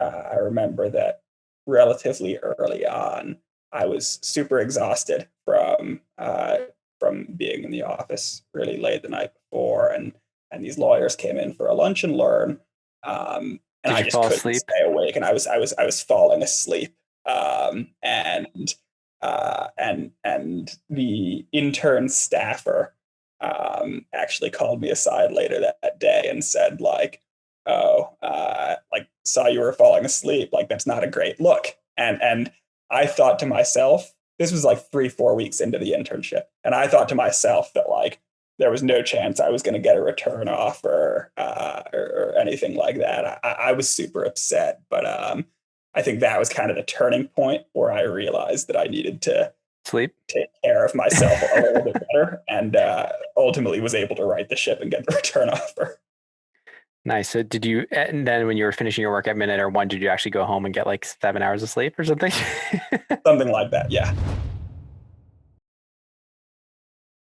I remember that relatively early on, I was super exhausted from being in the office really late the night before, and these lawyers came in for a lunch and learn, and Did I you just fall couldn't asleep? stay awake, and I was falling asleep, and the intern staffer actually called me aside later that day and said like, "Oh, like saw you were falling asleep. Like that's not a great look." And I thought to myself, this was like 3 4 weeks into the internship, and I thought to myself that like there was no chance I was going to get a return offer or anything like that. I was super upset, but I think that was kind of the turning point where I realized that I needed to Sleep? take care of myself a little bit better, and ultimately was able to right the ship and get the return offer. Nice. So did you, and then when you were finishing your work at midnight or one, did you actually go home and get like 7 hours of sleep or something? Something like that, yeah.